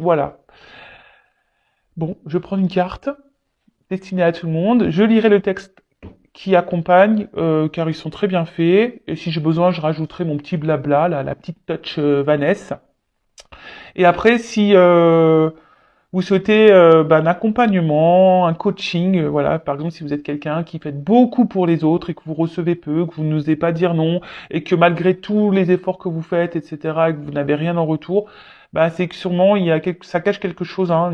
Voilà. Bon, je prends une carte destinée à tout le monde. Je lirai le texte qui accompagne, car ils sont très bien faits. Et si j'ai besoin, je rajouterai mon petit blabla, la petite touch Vanessa. Et après, si vous souhaitez un accompagnement, un coaching, voilà, par exemple, si vous êtes quelqu'un qui fait beaucoup pour les autres et que vous recevez peu, que vous n'osez pas dire non, et que malgré tous les efforts que vous faites, etc., et que vous n'avez rien en retour, bah, c'est que sûrement ça cache quelque chose, hein,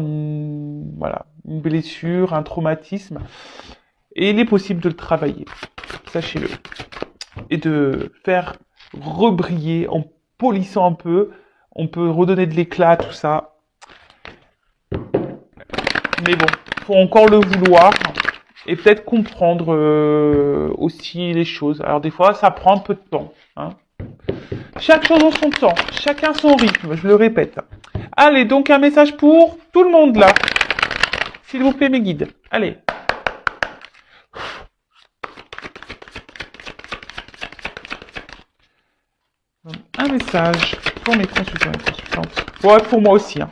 voilà, une blessure, un traumatisme, et il est possible de le travailler, sachez-le, et de faire rebriller en polissant un peu. On peut redonner de l'éclat à tout ça. Mais bon, faut encore le vouloir et peut-être comprendre aussi les choses. Alors des fois, ça prend un peu de temps. Hein. Chaque chose en son temps, chacun son rythme, je le répète. Allez, donc un message pour tout le monde là. S'il vous plaît, mes guides. Allez. Un message pour mes consultants et consultantes. Ouais, pour moi aussi. Hein.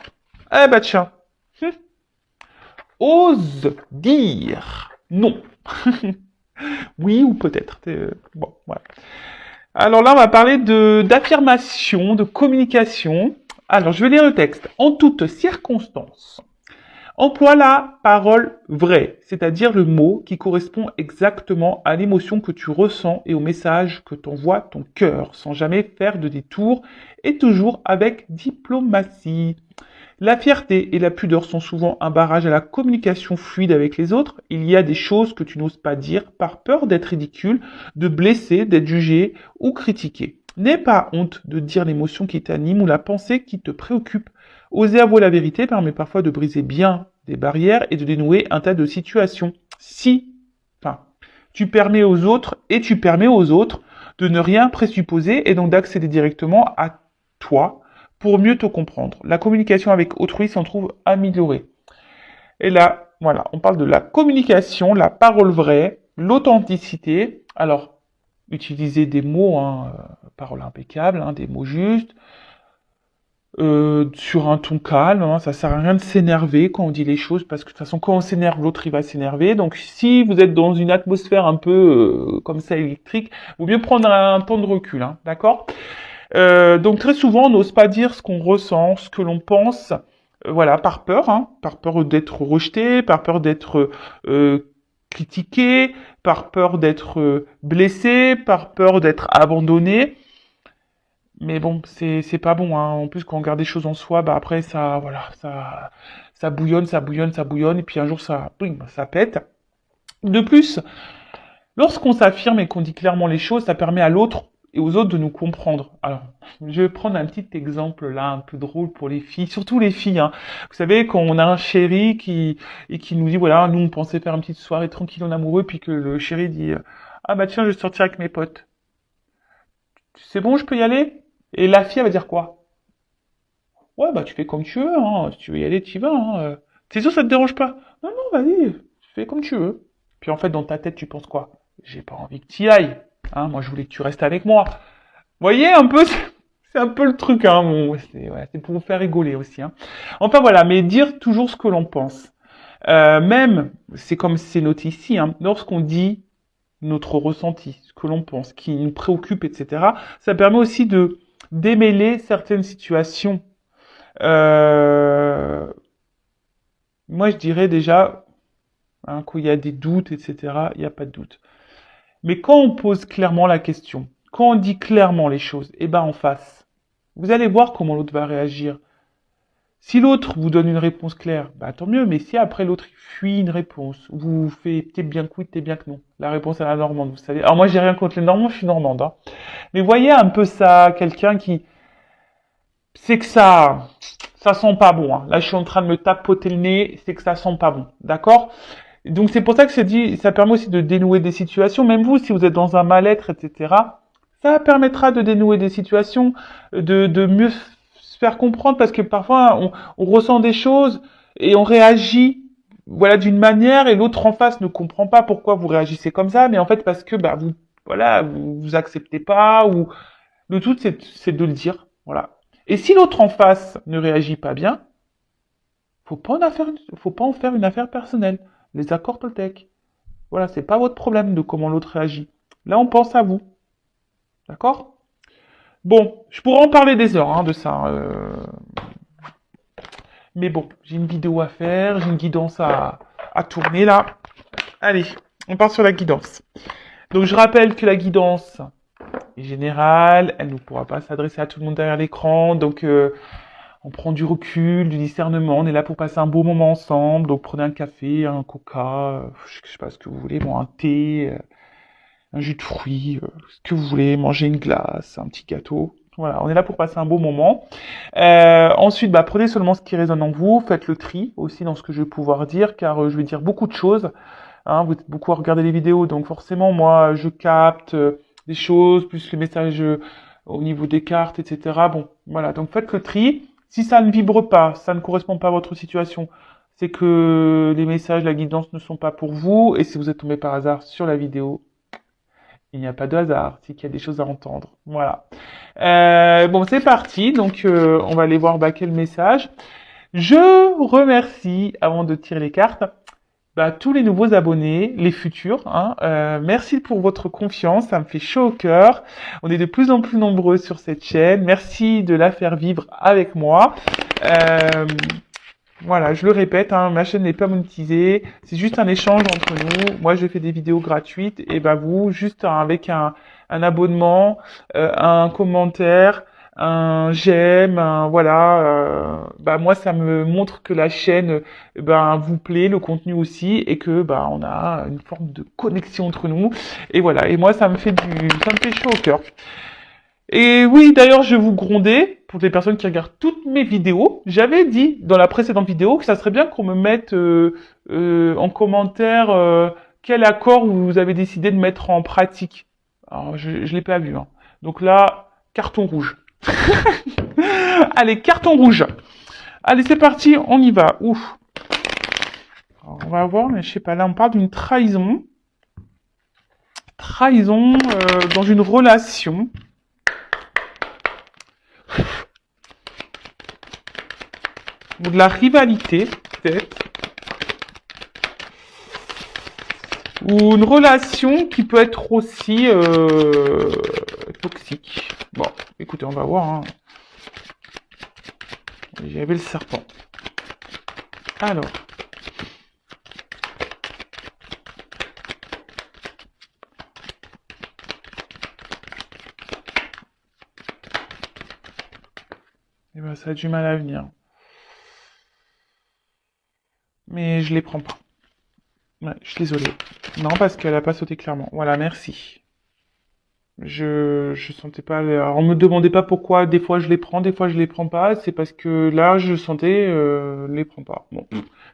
Eh bah tiens. Ose dire non. Oui ou peut-être. Bon, voilà. Alors là, on va parler d'affirmation, de communication. Alors, je vais lire le texte. En toutes circonstances, emploie la parole vraie, c'est-à-dire le mot qui correspond exactement à l'émotion que tu ressens et au message que t'envoie ton cœur, sans jamais faire de détour et toujours avec diplomatie. La fierté et la pudeur sont souvent un barrage à la communication fluide avec les autres. Il y a des choses que tu n'oses pas dire par peur d'être ridicule, de blesser, d'être jugé ou critiqué. N'aie pas honte de dire l'émotion qui t'anime ou la pensée qui te préoccupe. Oser avouer la vérité permet parfois de briser bien des barrières et de dénouer un tas de situations. Tu permets aux autres de ne rien présupposer et donc d'accéder directement à toi pour mieux te comprendre. La communication avec autrui s'en trouve améliorée. Et là, voilà, on parle de la communication, la parole vraie, l'authenticité. Alors, utiliser des mots, parole impeccable, des mots justes, sur un ton calme, ça sert à rien de s'énerver quand on dit les choses, parce que de toute façon, quand on s'énerve, l'autre il va s'énerver. Donc, si vous êtes dans une atmosphère un peu comme ça électrique, il vaut mieux prendre un temps de recul, d'accord ? Donc très souvent, on n'ose pas dire ce qu'on ressent, ce que l'on pense, voilà, par peur d'être rejeté, par peur d'être critiqué, par peur d'être blessé, par peur d'être abandonné. Mais bon, c'est pas bon. Hein. En plus, quand on garde des choses en soi, bah après ça, voilà, ça bouillonne, ça bouillonne, ça bouillonne, et puis un jour ça, boum, ça pète. De plus, lorsqu'on s'affirme et qu'on dit clairement les choses, ça permet à l'autre et aux autres de nous comprendre. Alors, je vais prendre un petit exemple là, un peu drôle pour les filles, surtout les filles. Hein. Vous savez, quand on a un chéri qui nous dit, voilà, nous on pensait faire une petite soirée tranquille en amoureux, puis que le chéri dit, ah bah tiens, je vais sortir avec mes potes. C'est bon, je peux y aller? Et la fille, elle va dire quoi? Ouais, bah tu fais comme tu veux, hein. Si tu veux y aller, tu y vas. Hein. T'es sûr, ça te dérange pas? Non, non, vas-y, tu fais comme tu veux. Puis en fait, dans ta tête, tu penses quoi? J'ai pas envie que tu y ailles. Hein, moi, je voulais que tu restes avec moi. Vous voyez un peu, c'est un peu le truc. Hein, bon, c'est pour vous faire rigoler aussi. Hein. Enfin voilà, mais dire toujours ce que l'on pense. Même, c'est comme c'est noté ici, hein, lorsqu'on dit notre ressenti, ce que l'on pense, qui nous préoccupe, etc., ça permet aussi de démêler certaines situations. Moi, je dirais déjà, quand il y a des doutes, etc., il n'y a pas de doute. Mais quand on pose clairement la question, quand on dit clairement les choses, en face, vous allez voir comment l'autre va réagir. Si l'autre vous donne une réponse claire, tant mieux, mais si après l'autre fuit une réponse, vous fait t'es bien que oui, t'es bien que non, la réponse à la normande, vous savez. Alors moi j'ai rien contre les normands, je suis normande, hein. Mais voyez un peu ça, quelqu'un qui c'est que ça sent pas bon. Hein. Là je suis en train de me tapoter le nez, c'est que ça sent pas bon, d'accord? Donc c'est pour ça que c'est dit, ça permet aussi de dénouer des situations, même vous, si vous êtes dans un mal-être, etc., ça permettra de dénouer des situations, de mieux se faire comprendre, parce que parfois on ressent des choses et on réagit voilà d'une manière et l'autre en face ne comprend pas pourquoi vous réagissez comme ça, mais en fait parce que vous acceptez pas, ou le tout c'est de le dire, voilà. Et si l'autre en face ne réagit pas bien, faut pas en faire une affaire personnelle. Les accords Toltec. Voilà, c'est pas votre problème de comment l'autre réagit. Là, on pense à vous. D'accord? Bon, je pourrais en parler des heures, hein, de ça. Mais bon, j'ai une vidéo à faire, j'ai une guidance à tourner là. Allez, on part sur la guidance. Donc je rappelle que la guidance est générale, elle ne pourra pas s'adresser à tout le monde derrière l'écran, donc on prend du recul, du discernement, on est là pour passer un beau moment ensemble, donc prenez un café, un coca, je sais pas ce que vous voulez, bon, un thé, un jus de fruits, ce que vous voulez, manger une glace, un petit gâteau. Voilà, on est là pour passer un beau moment. Ensuite, bah, prenez seulement ce qui résonne en vous, faites le tri aussi dans ce que je vais pouvoir dire, car je vais dire beaucoup de choses. Hein, vous êtes beaucoup à regarder les vidéos, donc forcément, moi, je capte des choses, plus les messages au niveau des cartes, etc. Bon, voilà, donc faites le tri. Si ça ne vibre pas, ça ne correspond pas à votre situation, c'est que les messages, la guidance ne sont pas pour vous, et si vous êtes tombé par hasard sur la vidéo, il n'y a pas de hasard, c'est qu'il y a des choses à entendre. Voilà. Bon, c'est parti. Donc, on va aller voir quel message. Je remercie, avant de tirer les cartes, tous les nouveaux abonnés, les futurs. Hein. Merci pour votre confiance, ça me fait chaud au cœur. On est de plus en plus nombreux sur cette chaîne. Merci de la faire vivre avec moi. Voilà, je le répète, hein, ma chaîne n'est pas monétisée, c'est juste un échange entre nous. Moi, je fais des vidéos gratuites et vous, juste avec un abonnement, un commentaire, un j'aime, moi, ça me montre que la chaîne, vous plaît, le contenu aussi, et que on a une forme de connexion entre nous. Et voilà, et moi, ça me fait chaud au cœur. Et oui, d'ailleurs, je vous grondais, pour les personnes qui regardent toutes mes vidéos, j'avais dit dans la précédente vidéo que ça serait bien qu'on me mette en commentaire quel accord vous avez décidé de mettre en pratique. Alors, je l'ai pas vu. Hein. Donc là, carton rouge. Allez, carton rouge. Allez, c'est parti, on y va. Ouf. Alors, on va voir, mais je sais pas, là, on parle d'une trahison. Trahison dans une relation. Ou de la rivalité, peut-être. Ou une relation qui peut être aussi toxique. Bon, écoutez, on va voir. Hein. J'avais le serpent. Alors. Eh ben, ça a du mal à venir. Mais je les prends pas. Ouais, je suis désolé. Non, parce qu'elle a pas sauté clairement. Voilà, merci. Je sentais pas. Alors, on me demandait pas pourquoi. Des fois je les prends, des fois je les prends pas. C'est parce que là, je sentais les prends pas. Bon,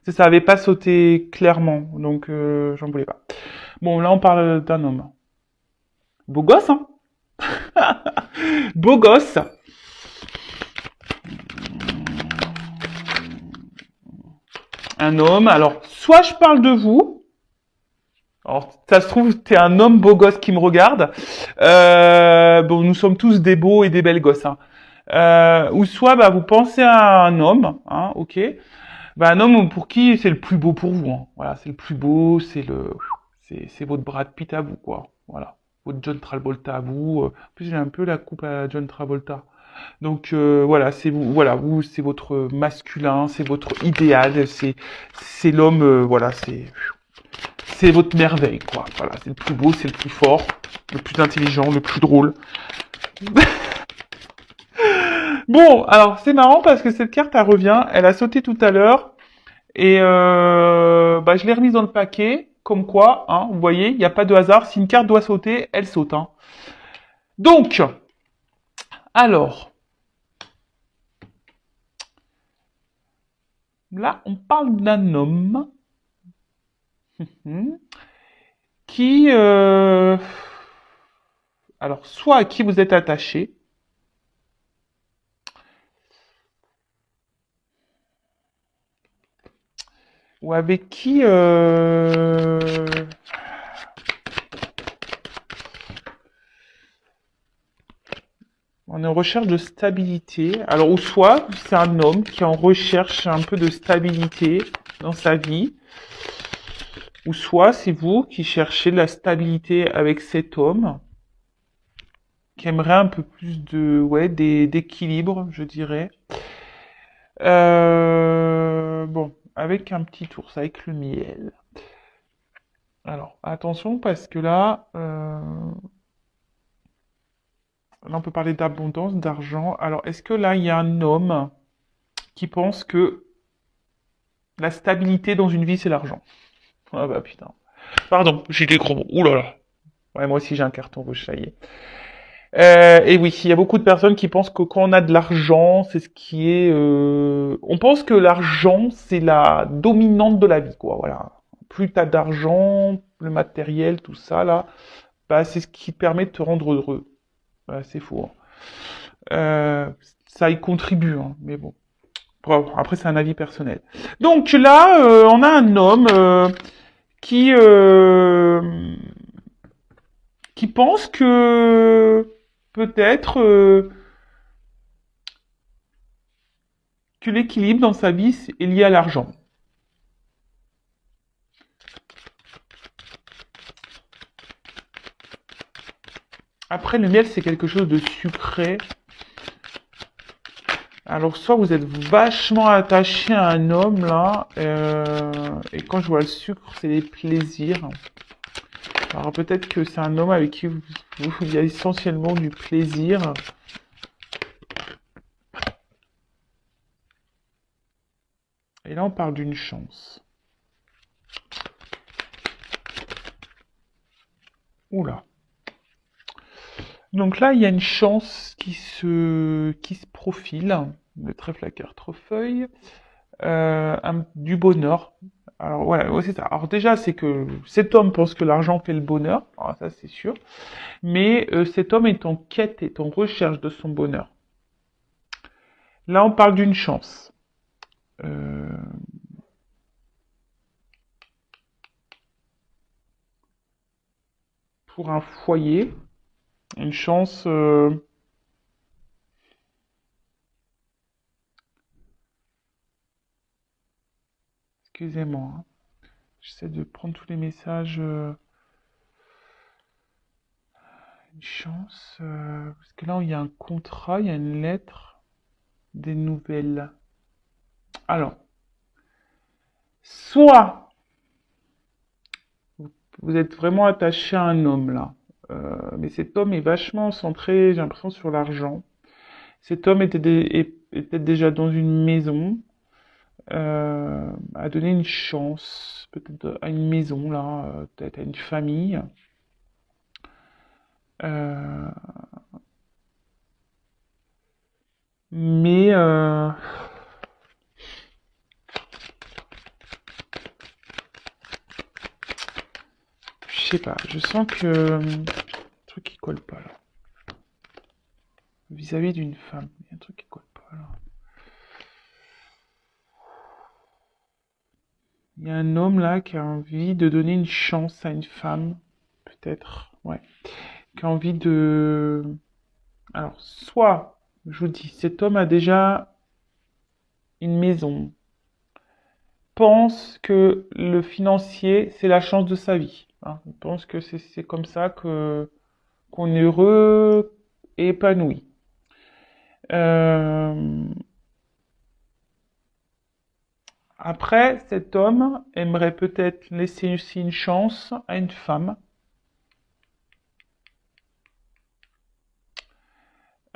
ça avait pas sauté clairement, donc j'en voulais pas. Bon, là on parle d'un homme. Beau gosse, hein. Beau gosse. Un homme. Alors, soit je parle de vous. Alors, ça se trouve, t'es un homme beau gosse qui me regarde. Bon, nous sommes tous des beaux et des belles gosses. Hein. Ou soit, vous pensez à un homme, hein, ok. Un homme pour qui c'est le plus beau pour vous. Hein. Voilà, c'est le plus beau, c'est votre Brad Pitt à vous, quoi. Voilà, votre John Travolta à vous. En plus, j'ai un peu la coupe à John Travolta. Donc voilà, c'est vous, c'est votre masculin, c'est votre idéal, c'est l'homme, c'est votre merveille, quoi. Voilà, c'est le plus beau, c'est le plus fort, le plus intelligent, le plus drôle. Bon, alors c'est marrant parce que cette carte, elle revient, elle a sauté tout à l'heure, et je l'ai remise dans le paquet, comme quoi, hein, vous voyez, il n'y a pas de hasard, si une carte doit sauter, elle saute. Hein. Donc, alors, là, on parle d'un homme qui, alors, soit à qui vous êtes attaché, ou avec qui, on est en recherche de stabilité. Alors, ou soit c'est un homme qui est en recherche un peu de stabilité dans sa vie, ou soit c'est vous qui cherchez de la stabilité avec cet homme, qui aimerait un peu plus de, ouais, d'équilibre, je dirais. Bon, avec un petit ours, avec le miel. Alors, attention, parce que là, on peut parler d'abondance, d'argent. Alors, est-ce que là, il y a un homme qui pense que la stabilité dans une vie, c'est l'argent? Ah bah putain. Pardon, j'ai des gros mots. Ouh là là. Ouais, moi aussi, j'ai un carton rouge, ça y est. Et oui, il y a beaucoup de personnes qui pensent que quand on a de l'argent, c'est ce qui est... On pense que l'argent, c'est la dominante de la vie, quoi. Voilà. Plus t'as d'argent, le matériel, tout ça, là, bah, c'est ce qui permet de te rendre heureux. Voilà, c'est faux, hein. Ça y contribue, hein, mais bon. Bon, après, c'est un avis personnel. Donc là, on a un homme qui qui pense que peut-être que l'équilibre dans sa vie est lié à l'argent. Après, le miel, c'est quelque chose de sucré. Alors, soit vous êtes vachement attaché à un homme, là, et quand je vois le sucre, c'est les plaisirs. Alors, peut-être que c'est un homme avec qui il y a essentiellement du plaisir. Et là, on parle d'une chance. Oula. Donc là, il y a une chance qui se profile. Le trèfle à quatre-feuilles. Du bonheur. Alors voilà, ouais, c'est ça. Alors déjà, c'est que cet homme pense que l'argent fait le bonheur. Alors, ça, c'est sûr. Mais cet homme est en quête, est en recherche de son bonheur. Là, on parle d'une chance. Pour un foyer, une chance... Excusez-moi, hein. J'essaie de prendre tous les messages. Une chance. Parce que là, il y a un contrat, il y a une lettre, des nouvelles. Alors, soit vous êtes vraiment attaché à un homme là, mais cet homme est vachement centré, j'ai l'impression, sur l'argent. Cet homme est peut-être déjà dans une maison, a donné une chance, peut-être à une maison là, peut-être à une famille. Euh, mais je sais pas, je sens que un truc qui colle pas là. Vis-à-vis d'une femme, il y a un truc qui colle pas là. Il y a un homme là qui a envie de donner une chance à une femme, peut-être, ouais, qui a envie de... Alors, soit, je vous dis, cet homme a déjà une maison, pense que le financier, c'est la chance de sa vie, hein. Il pense que c'est comme ça que qu'on est heureux et épanoui. Euh, Après, cet homme aimerait peut-être laisser aussi une chance à une femme.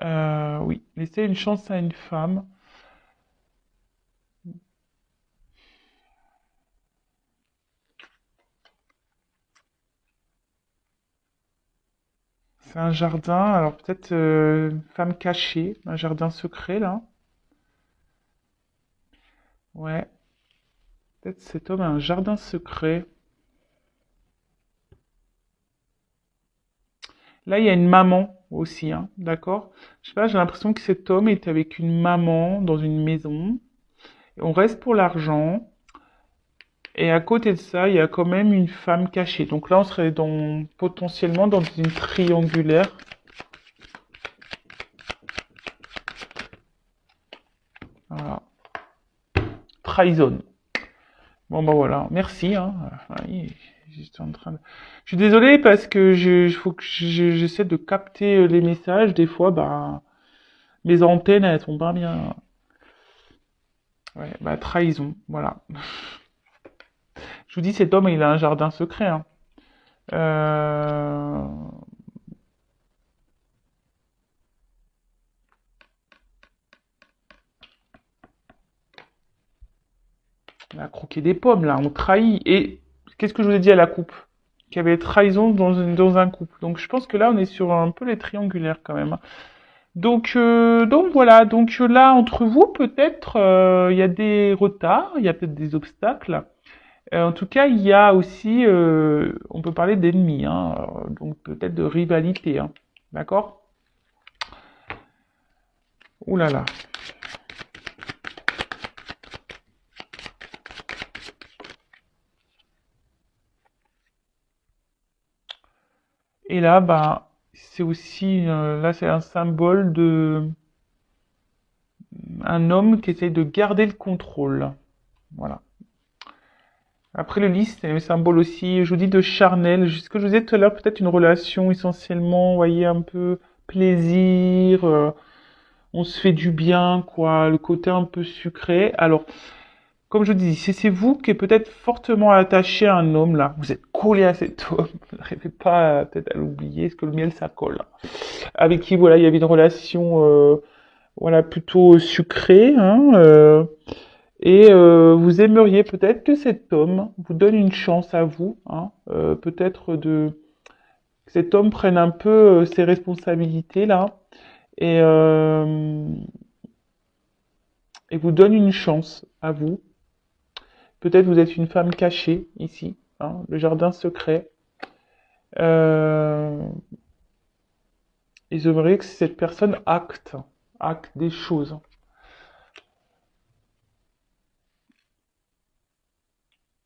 Oui, laisser une chance à une femme. C'est un jardin, alors peut-être une femme cachée, un jardin secret là. Ouais, peut-être cet homme a un jardin secret. Là, il y a une maman aussi, hein, d'accord? Je sais pas, j'ai l'impression que cet homme est avec une maman dans une maison. On reste pour l'argent. Et à côté de ça, il y a quand même une femme cachée. Donc là, on serait potentiellement dans une triangulaire. trahison. Bon, bah voilà, merci. Hein. Je suis désolé parce que faut que j'essaie de capter les messages. Des fois, bah, mes antennes, elles sont pas bien. Ouais, bah, trahison, voilà. Je vous dis, cet homme, il a un jardin secret. Hein. Euh... On a croqué des pommes, là, on trahit. Et qu'est-ce que je vous ai dit à la coupe? Qu'il y avait trahison dans un couple. Donc je pense que là, on est sur un peu les triangulaires quand même. Donc voilà. Donc là, entre vous, peut-être, il y a des retards, il y a peut-être des obstacles. En tout cas, il y a aussi, on peut parler d'ennemis, hein, donc peut-être de rivalité. Hein. D'accord? Ouh là là. Et là, bah, c'est aussi, là, c'est un symbole de un homme qui essaye de garder le contrôle. Voilà. Après le lys, c'est un symbole aussi, je vous dis, de charnel. Ce que je vous disais tout à l'heure, peut-être une relation essentiellement, vous voyez, un peu plaisir, on se fait du bien, quoi, le côté un peu sucré. Alors, comme je vous dis, si c'est vous qui êtes peut-être fortement attaché à un homme, là, vous êtes collé à cet homme, vous n'arrivez pas peut-être à l'oublier, parce que le miel, ça colle. Avec qui, voilà, il y avait une relation, voilà, plutôt sucrée, hein, et vous aimeriez peut-être que cet homme vous donne une chance à vous, hein, peut-être que cet homme prenne un peu ses responsabilités là et et vous donne une chance à vous. Peut-être vous êtes une femme cachée ici, hein, le jardin secret. Euh, et j'aimerais que cette personne acte des choses,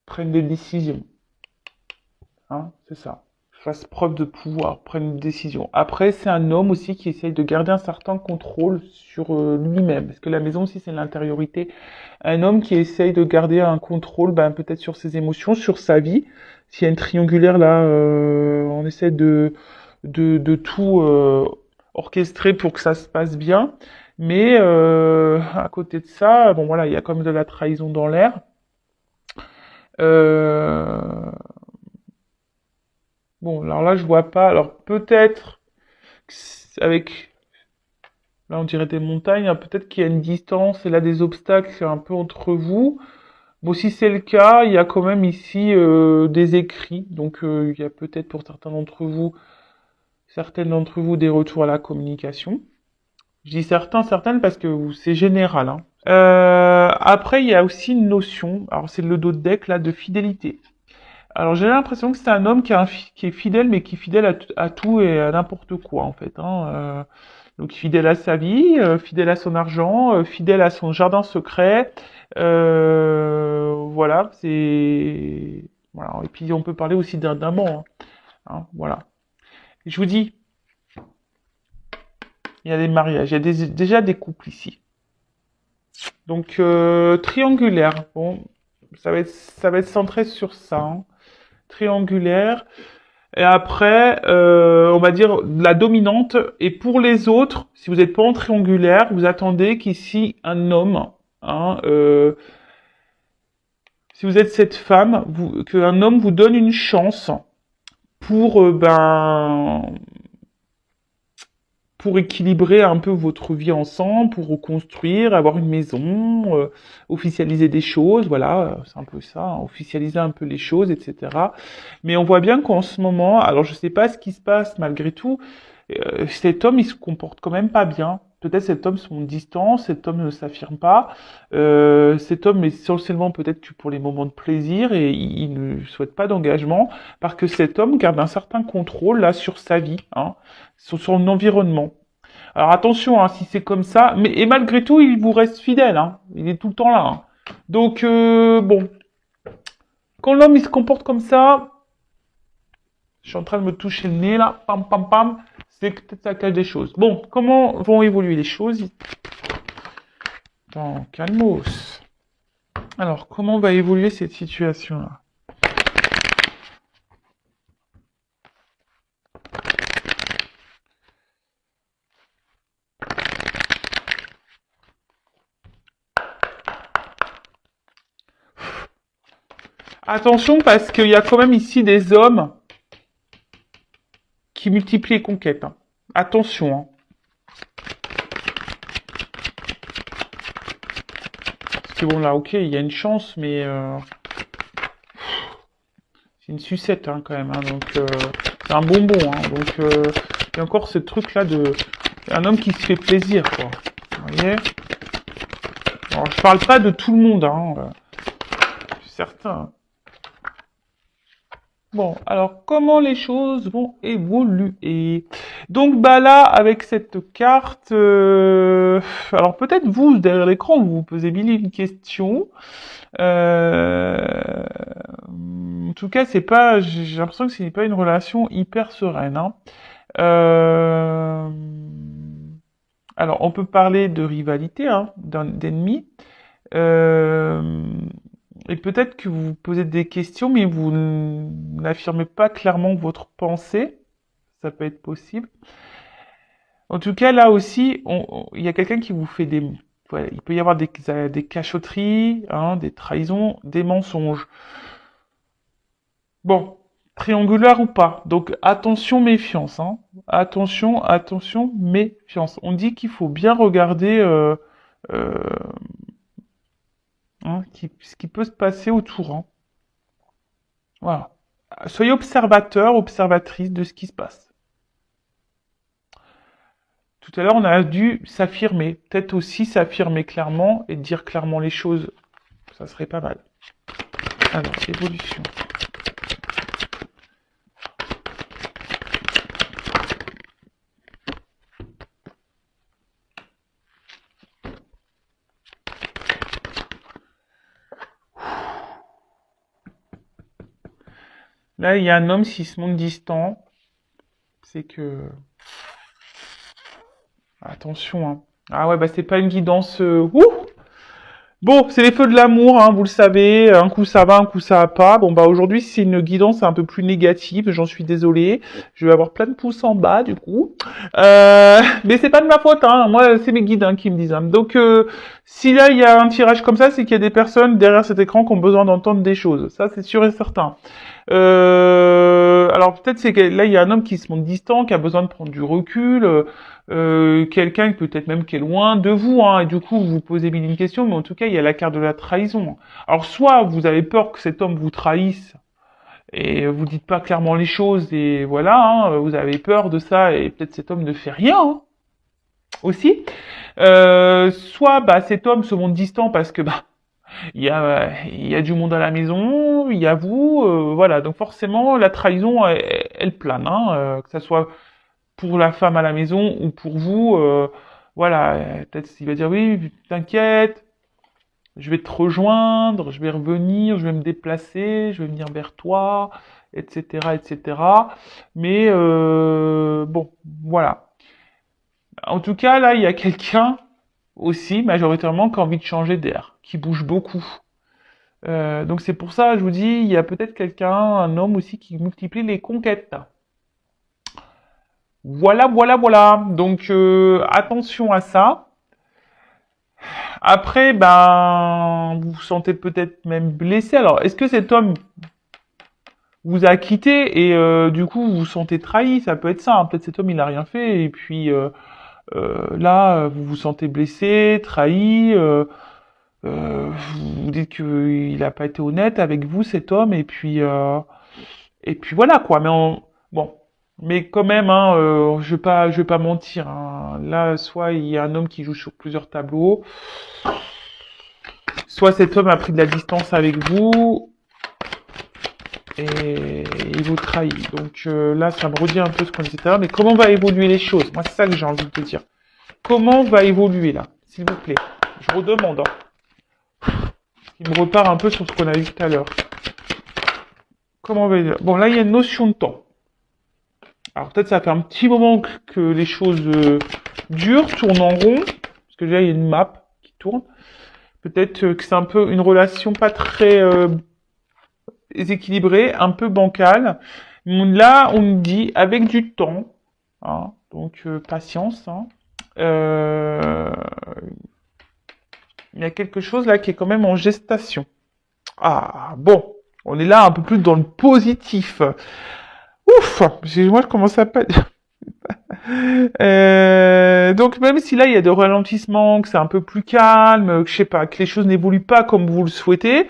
prenne des décisions, hein, c'est ça. Fasse preuve de pouvoir, prenne une décision. Après, c'est un homme aussi qui essaye de garder un certain contrôle sur lui-même, parce que la maison aussi c'est l'intériorité. Un homme qui essaye de garder un contrôle, ben, peut-être sur ses émotions, sur sa vie. S'il y a une triangulaire là, on essaie de tout orchestrer pour que ça se passe bien. Mais à côté de ça, bon voilà, il y a quand même de la trahison dans l'air. Euh, Bon, alors là, je vois pas. Alors peut-être avec, là, on dirait des montagnes, hein, peut-être qu'il y a une distance et là des obstacles un peu entre vous. Bon, si c'est le cas, il y a quand même ici des écrits. Donc il y a peut-être pour certaines d'entre vous, des retours à la communication. Je dis certains, certaines parce que c'est général. Hein. Après, il y a aussi une notion. Alors c'est le dos de deck là de fidélité. Alors j'ai l'impression que c'est un homme qui est fidèle, mais qui est fidèle à tout et à n'importe quoi en fait. Hein. Donc fidèle à sa vie, fidèle à son argent, fidèle à son jardin secret. Voilà, c'est voilà. Et puis on peut parler aussi d'un amant. Hein. Hein, voilà. Et je vous dis, il y a des mariages, il y a déjà des couples ici. Donc triangulaire. Bon, ça va être centré sur ça. Hein. Triangulaire. Et après, on va dire la dominante. Et pour les autres, si vous n'êtes pas en triangulaire, vous attendez qu'ici un homme, hein, si vous êtes cette femme, qu'un homme vous donne une chance pour pour équilibrer un peu votre vie ensemble, pour reconstruire, avoir une maison, officialiser des choses, voilà, c'est un peu ça, hein, officialiser un peu les choses, etc. Mais on voit bien qu'en ce moment, alors je sais pas ce qui se passe malgré tout, cet homme il se comporte quand même pas bien. Peut-être cet homme sont distant, cet homme ne s'affirme pas, cet homme est essentiellement peut-être que pour les moments de plaisir et il ne souhaite pas d'engagement, parce que cet homme garde un certain contrôle là sur sa vie, hein, sur son environnement. Alors attention, hein, si c'est comme ça, mais et malgré tout, il vous reste fidèle, hein, il est tout le temps là. Hein. Donc bon, quand l'homme il se comporte comme ça, je suis en train de me toucher le nez là, pam pam pam, c'est que peut-être ça cache des choses. Bon, comment vont évoluer les choses? Attends, calmos. Alors, comment va évoluer cette situation-là? Attention, parce qu'il y a quand même ici des hommes qui multiplient les conquêtes, hein. Attention, hein. Parce que bon, là, ok, il y a une chance, mais c'est une sucette, hein, quand même, hein, donc c'est un bonbon, hein, donc il y a encore ce truc-là de un homme qui se fait plaisir, quoi. Vous voyez? Alors, je parle pas de tout le monde, hein, certains. Bon, alors comment les choses vont évoluer? Donc bah là, avec cette carte, alors peut-être vous derrière l'écran, vous vous posez mille et une questions. En tout cas, c'est pas, j'ai l'impression que ce n'est pas une relation hyper sereine, hein. Euh, alors, on peut parler de rivalité, hein, d'ennemis. Euh, et peut-être que vous vous posez des questions, mais vous n'affirmez pas clairement votre pensée. Ça peut être possible. En tout cas, là aussi, il y a quelqu'un qui vous fait des... Voilà, il peut y avoir des cachotteries, hein, des trahisons, des mensonges. Bon, triangulaire ou pas. Donc attention, méfiance, hein. Attention, attention, méfiance. On dit qu'il faut bien regarder euh, hein, ce qui peut se passer autour, hein. Voilà. Soyez observateur, observatrice de ce qui se passe. Tout à l'heure, on a dû s'affirmer. Peut-être aussi s'affirmer clairement et dire clairement les choses. Ça serait pas mal. Alors, évolution. Là, il y a un homme, s'il se montre distant, c'est que... Attention, hein. Ah ouais, bah c'est pas une guidance... Ouh. Bon, c'est les feux de l'amour, hein, vous le savez. Un coup ça va, un coup ça va pas. Bon, bah aujourd'hui, c'est une guidance un peu plus négative. J'en suis désolé. Je vais avoir plein de pouces en bas, du coup. Mais c'est pas de ma faute, hein. Moi, c'est mes guides, hein, qui me disent, hein. Donc, si là, il y a un tirage comme ça, c'est qu'il y a des personnes derrière cet écran qui ont besoin d'entendre des choses. Ça, c'est sûr et certain. Alors peut-être c'est que là il y a un homme qui se montre distant, qui a besoin de prendre du recul, quelqu'un peut-être même qui est loin de vous, hein, et du coup vous vous posez mille une questions, mais en tout cas il y a la carte de la trahison. Alors soit vous avez peur que cet homme vous trahisse et vous dites pas clairement les choses et voilà, hein, vous avez peur de ça et peut-être cet homme ne fait rien, hein, aussi. Soit bah cet homme se montre distant parce que bah il y a du monde à la maison, il y a vous, voilà. Donc forcément, la trahison, elle plane, hein, que ça soit pour la femme à la maison ou pour vous, voilà. Peut-être il va dire oui, t'inquiète, je vais te rejoindre, je vais revenir, je vais me déplacer, je vais venir vers toi, etc., etc. Mais bon, voilà. En tout cas, là, il y a quelqu'un aussi, majoritairement, qui a envie de changer d'air, qui bouge beaucoup. Donc c'est pour ça, je vous dis, il y a peut-être quelqu'un, un homme aussi, qui multiplie les conquêtes. Voilà, voilà, voilà. Donc attention à ça. Après, ben, vous vous sentez peut-être même blessé. Alors, est-ce que cet homme vous a quitté et du coup vous vous sentez trahi? Ça peut être ça, hein. Peut-être cet homme il a rien fait et puis là vous vous sentez blessé, trahi. Vous dites qu'il n'a pas été honnête avec vous, cet homme, et puis voilà quoi. Bon, mais quand même, hein, je vais pas mentir, hein. Là, soit il y a un homme qui joue sur plusieurs tableaux, soit cet homme a pris de la distance avec vous et il vous trahit. Donc là, ça me redit un peu ce qu'on disait tout à l'heure. Mais comment va évoluer les choses? Moi, c'est ça que j'ai envie de te dire. Comment va évoluer là, s'il vous plaît? Je redemande, hein. Il me repart un peu sur ce qu'on a vu tout à l'heure. Comment on va dire? Bon, là, il y a une notion de temps. Alors, peut-être ça fait un petit moment que les choses durent, tournent en rond. Parce que déjà, il y a une map qui tourne. Peut-être que c'est un peu une relation pas très équilibrée, un peu bancale. Là, on me dit avec du temps, hein, donc patience, hein, euh, il y a quelque chose là qui est quand même en gestation. Ah, bon, on est là un peu plus dans le positif. Ouf, parce que moi je commence à pas... donc même si là il y a des ralentissements, que c'est un peu plus calme, que je sais pas, que les choses n'évoluent pas comme vous le souhaitez,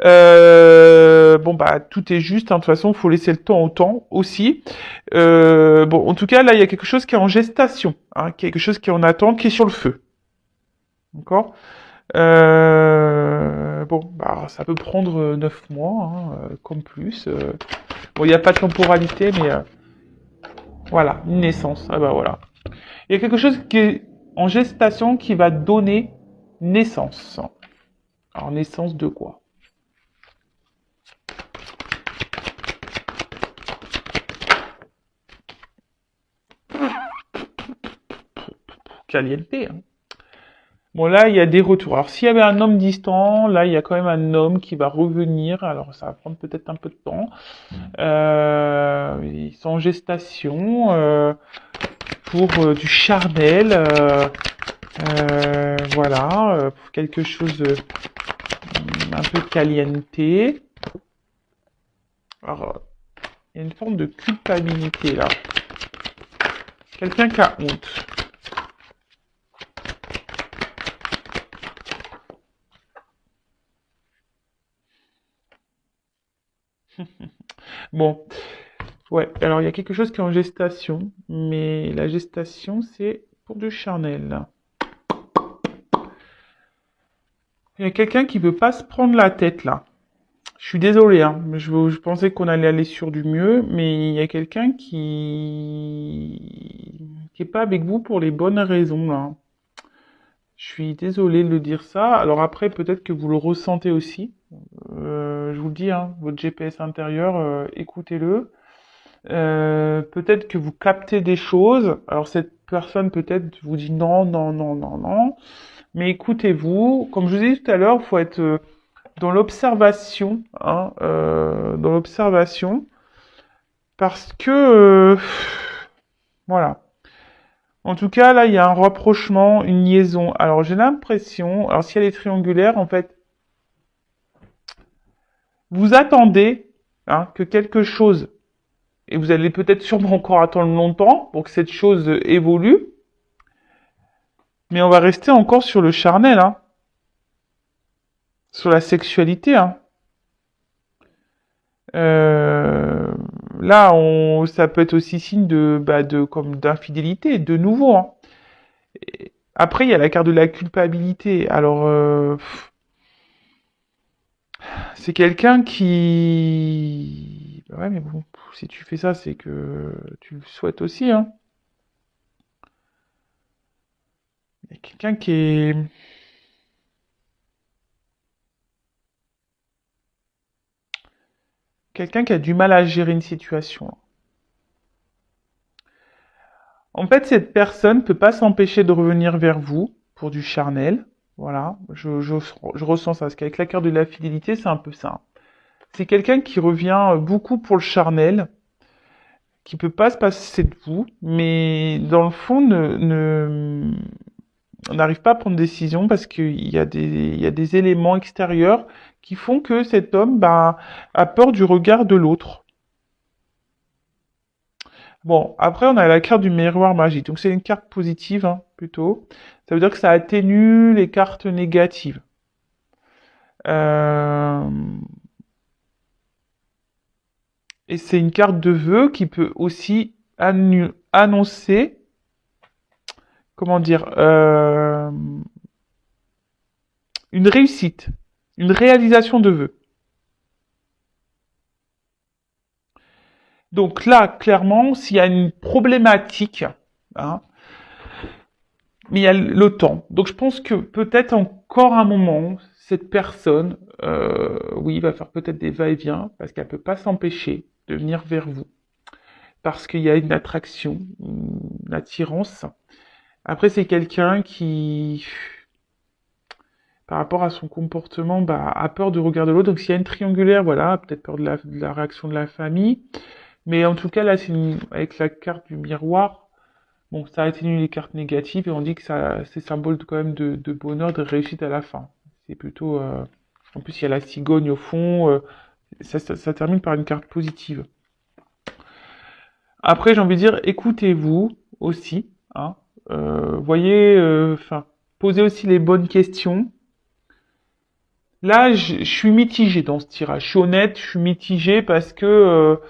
bon bah tout est juste, hein, de toute façon il faut laisser le temps au temps aussi. Bon en tout cas là il y a quelque chose qui est en gestation, hein, quelque chose qui est en attente, qui est sur le feu. D'accord. Bon, bah, ça peut prendre 9 mois, hein, comme plus. Bon, il n'y a pas de temporalité, mais voilà, une naissance. Ah bah voilà. Il y a quelque chose qui est en gestation qui va donner naissance. Alors, naissance de quoi? Caliente, hein. Bon, là, il y a des retours. Alors, s'il y avait un homme distant, là, il y a quand même un homme qui va revenir. Alors, ça va prendre peut-être un peu de temps. Ils sont en gestation pour du charnel. Voilà, pour quelque chose un peu caliente. Alors, il y a une forme de culpabilité là. Quelqu'un qui a honte. Bon, ouais, alors il y a quelque chose qui est en gestation, mais la gestation, c'est pour du charnel. Il y a quelqu'un qui veut pas se prendre la tête là. Je suis désolé, hein. Je pensais qu'on allait aller sur du mieux, mais il y a quelqu'un qui est pas avec vous pour les bonnes raisons là. Je suis désolé de le dire ça. Alors après, peut-être que vous le ressentez aussi. Je vous le dis, hein, votre GPS intérieur, écoutez-le. Peut-être que vous captez des choses. Alors cette personne peut-être vous dit non, non, non, non, non. Mais écoutez-vous. Comme je vous ai dit tout à l'heure, il faut être dans l'observation, hein, dans l'observation, parce que voilà. En tout cas, là, il y a un rapprochement, une liaison. Alors, j'ai l'impression, alors si elle est triangulaire, en fait, vous attendez hein, que quelque chose, et vous allez peut-être sûrement encore attendre longtemps pour que cette chose évolue, mais on va rester encore sur le charnel, hein, sur la sexualité. Hein. Euh, Là, ça peut être aussi signe comme d'infidélité, de nouveau. Hein. Après, il y a la carte de la culpabilité. Alors, c'est quelqu'un qui... Bah ouais, mais bon, si tu fais ça, c'est que tu le souhaites aussi, hein. Il y a quelqu'un qui est... Quelqu'un qui a du mal à gérer une situation. En fait, cette personne peut pas s'empêcher de revenir vers vous pour du charnel. Voilà, je ressens ça. Parce qu'avec la carte de la fidélité, c'est un peu ça. C'est quelqu'un qui revient beaucoup pour le charnel, qui peut pas se passer de vous, mais dans le fond, on n'arrive pas à prendre de décision parce il y a des éléments extérieurs qui font que cet homme a peur du regard de l'autre. Bon, après on a la carte du miroir magique, donc c'est une carte positive hein, plutôt. Ça veut dire que ça atténue les cartes négatives. Euh, Et c'est une carte de vœux qui peut aussi annoncer, comment dire, une réussite, une réalisation de vœux. Donc là, clairement, s'il y a une problématique, hein, mais il y a le temps. Donc je pense que peut-être encore un moment, cette personne, oui, va faire peut-être des va-et-vient, parce qu'elle peut pas s'empêcher de venir vers vous. Parce qu'il y a une attraction, une attirance. Après, c'est quelqu'un qui... par rapport à son comportement, a peur de regarder l'autre. Donc s'il y a une triangulaire, voilà, peut-être peur de la réaction de la famille. Mais en tout cas, là, avec la carte du miroir, bon, ça atténue les cartes négatives et on dit que c'est symbole quand même de bonheur, de réussite à la fin. C'est plutôt... En plus, il y a la cigogne au fond. Ça termine par une carte positive. Après, j'ai envie de dire, écoutez-vous aussi. Hein, voyez, posez aussi les bonnes questions. Là, je suis mitigé dans ce tirage. Je suis honnête, je suis mitigé parce que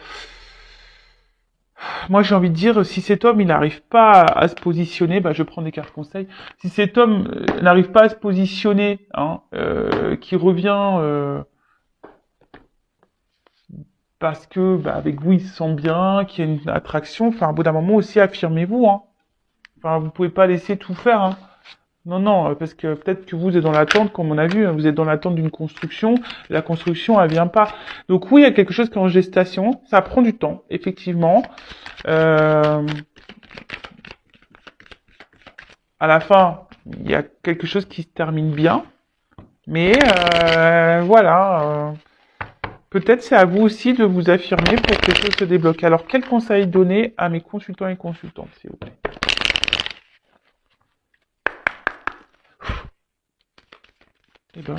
moi, j'ai envie de dire, si cet homme il n'arrive pas à se positionner, je prends des cartes conseils. Si cet homme n'arrive pas à se positionner, qui revient parce que avec vous il se sent bien, qu'il y a une attraction. Enfin, au bout d'un moment aussi, affirmez-vous. Hein. Enfin, vous pouvez pas laisser tout faire. Hein. Non, non, parce que peut-être que vous êtes dans l'attente, comme on a vu, hein, vous êtes dans l'attente d'une construction, la construction, elle vient pas. Donc oui, il y a quelque chose qui est en gestation, ça prend du temps, effectivement. À la fin, il y a quelque chose qui se termine bien, mais voilà, peut-être c'est à vous aussi de vous affirmer pour que les choses se débloquent. Alors, quel conseil donner à mes consultants et consultantes, s'il vous plaît? Eh ben...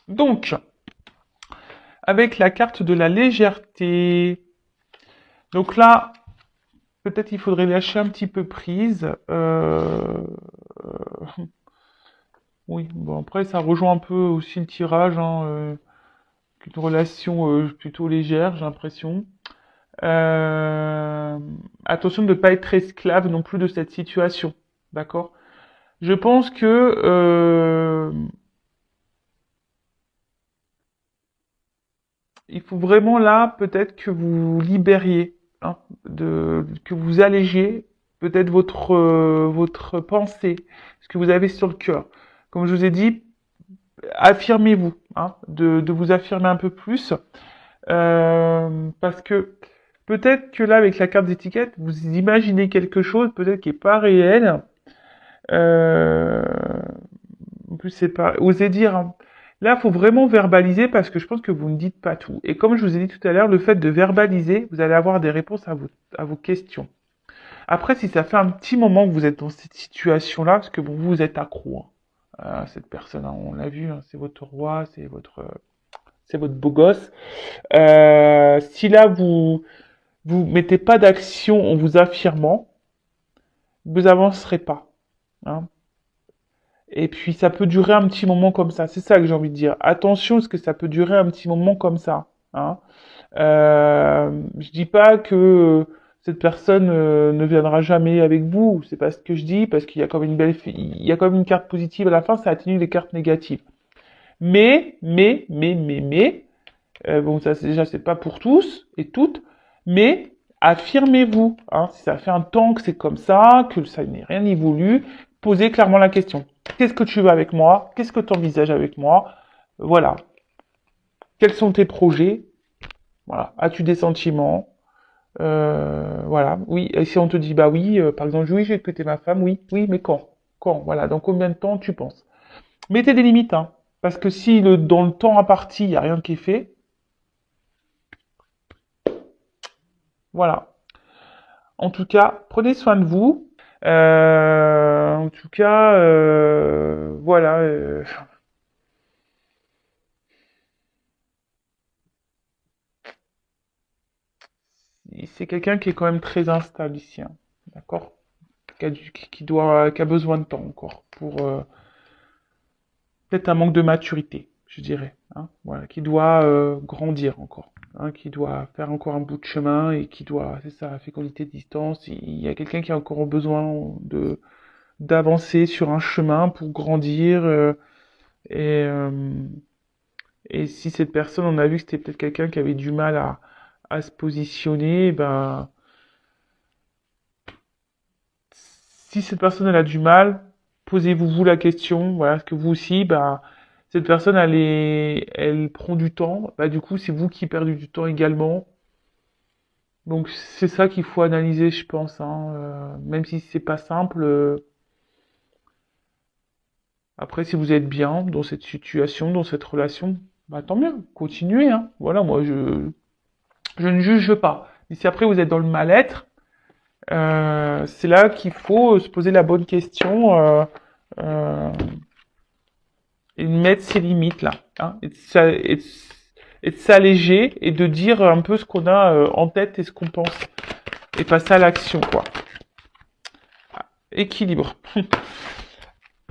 Donc, avec la carte de la légèreté. Donc là, peut-être il faudrait lâcher un petit peu prise. Oui, bon après ça rejoint un peu aussi le tirage, une relation plutôt légère, j'ai l'impression. Euh, Attention de ne pas être esclave non plus de cette situation, d'accord? Je pense que il faut vraiment là peut-être que vous libériez, hein, que vous allégiez peut-être votre pensée, ce que vous avez sur le cœur. Comme je vous ai dit, affirmez-vous, de vous affirmer un peu plus, parce que peut-être que là avec la carte d'étiquette, vous imaginez quelque chose peut-être qui est pas réel. Euh, En plus, c'est pas... Osez dire, hein. Là, il faut vraiment verbaliser parce que je pense que vous ne dites pas tout. Et comme je vous ai dit tout à l'heure, le fait de verbaliser, vous allez avoir des réponses à vos questions. Après, si ça fait un petit moment que vous êtes dans cette situation-là, parce que bon, vous êtes accro, hein, à cette personne, hein, on l'a vu, hein, c'est votre roi, c'est votre beau gosse. Si là, vous mettez pas d'action en vous affirmant, vous avancerez pas. Hein. Et puis ça peut durer un petit moment comme ça. C'est ça que j'ai envie de dire. Attention, parce que ça peut durer un petit moment comme ça. Hein. Je dis pas que cette personne ne viendra jamais avec vous. C'est pas ce que je dis, parce qu'il y a comme une il y a comme une carte positive à la fin, ça atténue les cartes négatives. Bon, ça déjà c'est pas pour tous et toutes, mais affirmez-vous. Hein, si ça fait un temps que c'est comme ça, que ça n'est rien n'y voulu, posez clairement la question. Qu'est-ce que tu veux avec moi? Qu'est-ce que tu envisages avec moi? Voilà. Quels sont tes projets? Voilà. As-tu des sentiments? Voilà. Oui. Et si on te dit bah oui, par exemple, oui, j'ai quitter ma femme, oui, oui, mais quand? Quand? Voilà. Dans combien de temps tu penses? Mettez des limites, hein. Parce que si dans le temps imparti, il n'y a rien qui est fait, voilà. En tout cas, prenez soin de vous. En tout cas, voilà. C'est quelqu'un qui est quand même très instable ici, hein. D'accord? Qui a besoin de temps encore pour peut-être un manque de maturité, je dirais. Hein, voilà, qui doit grandir encore, hein, qui doit faire encore un bout de chemin et qui doit, c'est ça, la fécondité de distance. Il y a quelqu'un qui a encore besoin de d'avancer sur un chemin pour grandir et et si cette personne, on a vu que c'était peut-être quelqu'un qui avait du mal à se positionner, ben si cette personne elle a du mal, posez-vous la question, voilà, est-ce que vous aussi, ben cette personne, elle prend du temps, bah du coup, c'est vous qui perdez du temps également. Donc c'est ça qu'il faut analyser, je pense, hein. Même si c'est pas simple. Après, si vous êtes bien dans cette situation, dans cette relation, bah tant mieux, continuez, hein. Voilà, moi je ne juge pas. Et si après vous êtes dans le mal-être, c'est là qu'il faut se poser la bonne question euh, et mettre ses limites là, hein, et de s'alléger et de dire un peu ce qu'on a en tête et ce qu'on pense et passer à l'action quoi. Équilibre.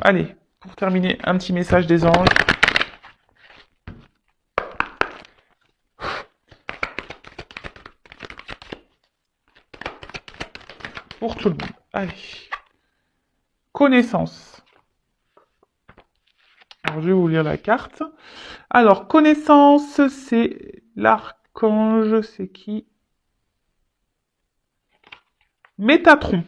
Allez, pour terminer, un petit message des anges. Pour tout le monde. Allez. Connaissance. Alors, je vais vous lire la carte. Alors, connaissance, c'est l'archange, c'est qui? Métatron.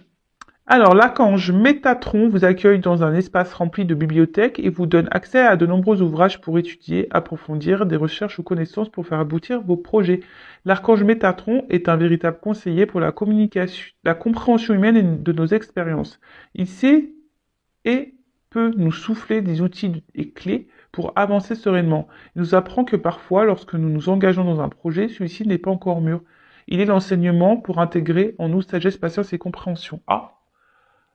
Alors, l'archange Métatron vous accueille dans un espace rempli de bibliothèques et vous donne accès à de nombreux ouvrages pour étudier, approfondir des recherches ou connaissances pour faire aboutir vos projets. L'archange Métatron est un véritable conseiller pour la communication, la compréhension humaine et de nos expériences. Il sait et peut nous souffler des outils et clés pour avancer sereinement. Il nous apprend que parfois, lorsque nous nous engageons dans un projet, celui-ci n'est pas encore mûr. Il est l'enseignement pour intégrer en nous sagesse, patience et compréhension. Ah,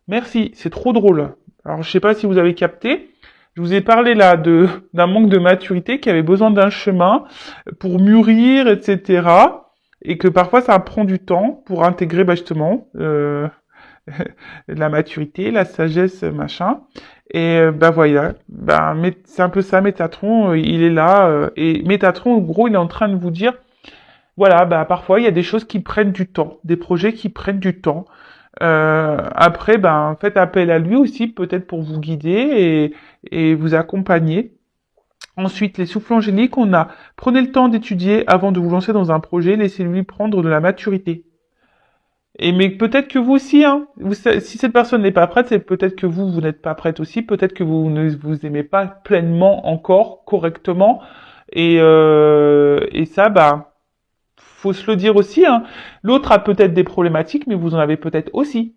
merci, c'est trop drôle. Alors, je sais pas si vous avez capté. Je vous ai parlé là d'un manque de maturité qui avait besoin d'un chemin pour mûrir, etc. Et que parfois ça prend du temps pour intégrer justement la maturité, la sagesse, machin. Et bah voilà, bah, c'est un peu ça, Métatron, il est là. Et Métatron, en gros, il est en train de vous dire, voilà, bah parfois il y a des choses qui prennent du temps, des projets qui prennent du temps. Après, ben, faites appel à lui aussi, peut-être pour vous guider et vous accompagner. Ensuite, les souffles angéliques, on a prenez le temps d'étudier avant de vous lancer dans un projet, laissez-lui prendre de la maturité. Et mais peut-être que vous aussi, hein, si cette personne n'est pas prête, c'est peut-être que vous n'êtes pas prête aussi, peut-être que vous ne vous aimez pas pleinement encore, correctement, et ça, bah, faut se le dire aussi, hein. L'autre a peut-être des problématiques, mais vous en avez peut-être aussi.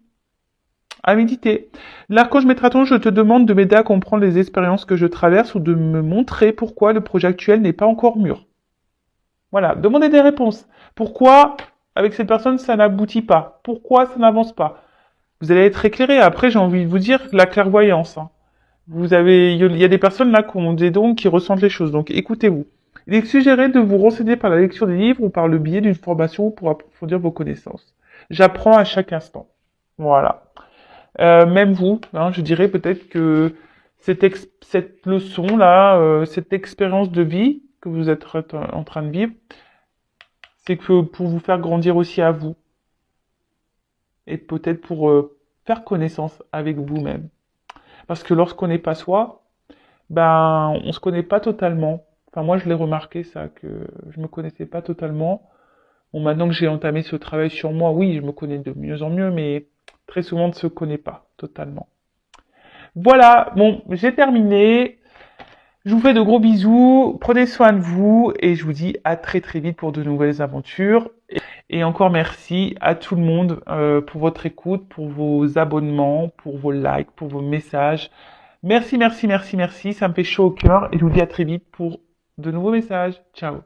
À méditer. L'archange Métatron, je te demande de m'aider à comprendre les expériences que je traverse ou de me montrer pourquoi le projet actuel n'est pas encore mûr. Voilà, demandez des réponses. Pourquoi, avec cette personne, ça n'aboutit pas? Pourquoi ça n'avance pas? Vous allez être éclairé. Après, j'ai envie de vous dire la clairvoyance, hein. Il y a des personnes là qui ont des dons, qui ressentent les choses. Donc, écoutez-vous. Il est suggéré de vous renseigner par la lecture des livres ou par le biais d'une formation pour approfondir vos connaissances. J'apprends à chaque instant. Voilà. Même vous, hein, je dirais peut-être que cette leçon-là, cette expérience de vie que vous êtes en train de vivre, c'est que pour vous faire grandir aussi à vous et peut-être pour faire connaissance avec vous-même. Parce que lorsqu'on n'est pas soi, ben on se connaît pas totalement. Enfin moi je l'ai remarqué ça, que je me connaissais pas totalement. Bon maintenant que j'ai entamé ce travail sur moi, oui je me connais de mieux en mieux, mais très souvent on ne se connaît pas totalement. Voilà, bon j'ai terminé. Je vous fais de gros bisous, prenez soin de vous et je vous dis à très très vite pour de nouvelles aventures. Et encore merci à tout le monde pour votre écoute, pour vos abonnements, pour vos likes, pour vos messages. Merci, merci, merci, merci, ça me fait chaud au cœur et je vous dis à très vite pour de nouveaux messages. Ciao.